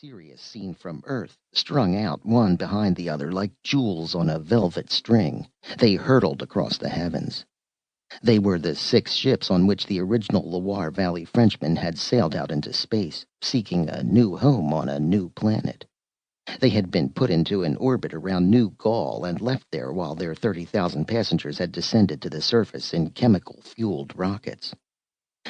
Sirius seen from Earth, strung out one behind the other like jewels on a velvet string. They hurtled across the heavens. They were the 6 ships on which the original Loire Valley Frenchmen had sailed out into space, seeking a new home on a new planet. They had been put into an orbit around New Gaul and left there while their 30,000 passengers had descended to the surface in chemical-fueled rockets.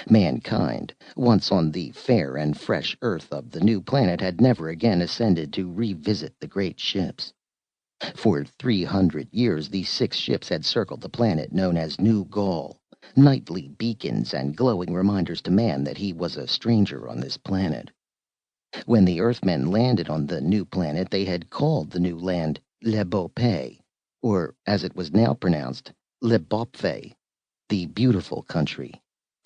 Mankind, once on the fair and fresh earth of the new planet, had never again ascended to revisit the great ships. For 300 years, these 6 ships had circled the planet known as New Gaul, nightly beacons and glowing reminders to man that he was a stranger on this planet. When the Earthmen landed on the new planet, they had called the new land Le Beau Pays, or, as it was now pronounced, Le Bopfe, the beautiful country.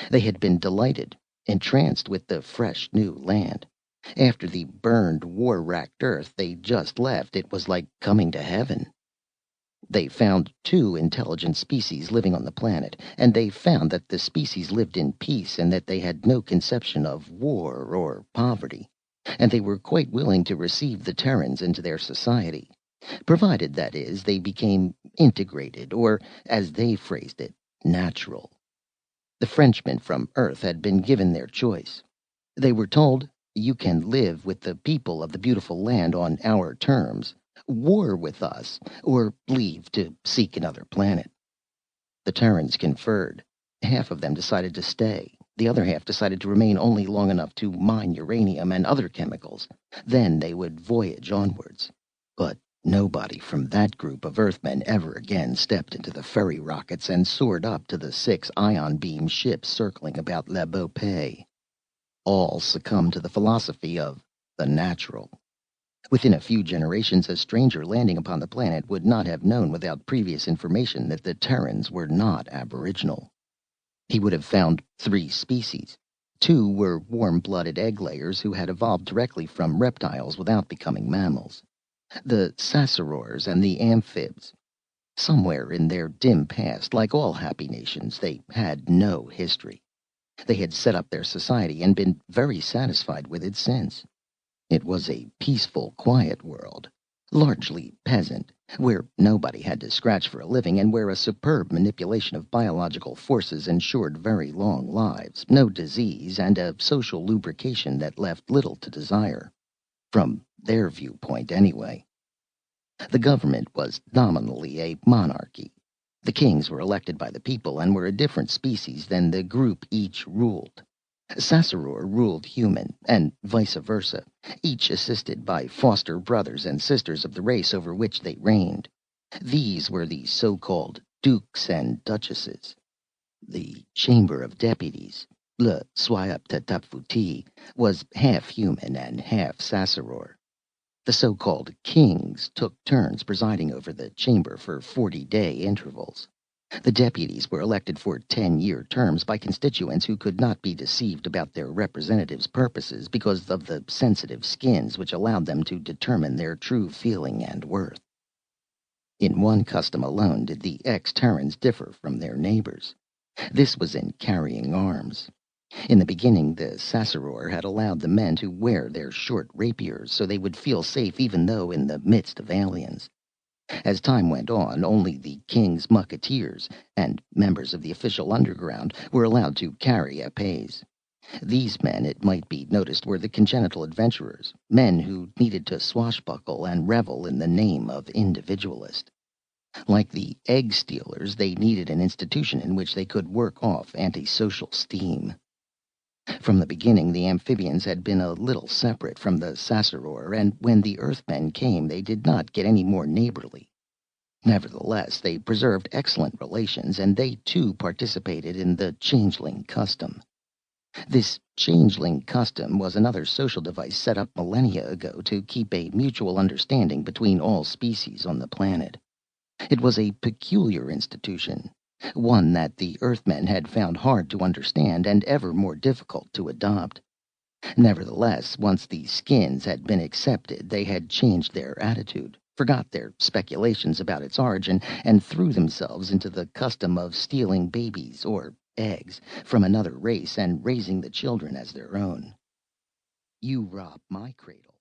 They had been delighted, entranced with the fresh new land. After the burned, war-racked Earth they just left, it was like coming to heaven. They found 2 intelligent species living on the planet, and they found that the species lived in peace and that they had no conception of war or poverty, and they were quite willing to receive the Terrans into their society, provided, that is, they became integrated, or, as they phrased it, natural. The Frenchmen from Earth had been given their choice. They were told, "You can live with the people of the beautiful land on our terms, war with us, or leave to seek another planet." The Terrans conferred. Half of them decided to stay. The other half decided to remain only long enough to mine uranium and other chemicals. Then they would voyage onwards. But nobody from that group of Earthmen ever again stepped into the ferry rockets and soared up to the 6 ion-beam ships circling about Le Beau Pays. All succumbed to the philosophy of the natural. Within a few generations, a stranger landing upon the planet would not have known without previous information that the Terrans were not aboriginal. He would have found 3 species. 2 were warm-blooded egg-layers who had evolved directly from reptiles without becoming mammals. The Sacerors and the Amphibs. Somewhere in their dim past, like all happy nations, they had no history. They had set up their society and been very satisfied with it since. It was a peaceful, quiet world, largely peasant, where nobody had to scratch for a living and where a superb manipulation of biological forces ensured very long lives, no disease, and a social lubrication that left little to desire. From their viewpoint, anyway. The government was nominally a monarchy. The kings were elected by the people and were a different species than the group each ruled. Saceror ruled human, and vice versa, each assisted by foster brothers and sisters of the race over which they reigned. These were the so-called dukes and duchesses. The Chamber of Deputies, le Soyaptatapfuti, was half human and half Saceror. The so-called kings took turns presiding over the chamber for 40-day intervals. The deputies were elected for 10-year terms by constituents who could not be deceived about their representatives' purposes because of the sensitive skins which allowed them to determine their true feeling and worth. In one custom alone did the ex-Terrans differ from their neighbors. This was in carrying arms. In the beginning, the Saceror had allowed the men to wear their short rapiers so they would feel safe even though in the midst of aliens. As time went on, only the king's mucketeers and members of the official underground were allowed to carry épées. These men, it might be noticed, were the congenital adventurers, men who needed to swashbuckle and revel in the name of individualist. Like the egg stealers, they needed an institution in which they could work off antisocial steam. From the beginning, the amphibians had been a little separate from the Saceror, and when the Earthmen came, they did not get any more neighborly. Nevertheless, they preserved excellent relations, and they too participated in the changeling custom. This changeling custom was another social device set up millennia ago to keep a mutual understanding between all species on the planet. It was a peculiar institution, one that the Earthmen had found hard to understand and ever more difficult to adopt. Nevertheless, once the skins had been accepted, they had changed their attitude, forgot their speculations about its origin, and threw themselves into the custom of stealing babies, or eggs, from another race and raising the children as their own. "You robbed my cradle,"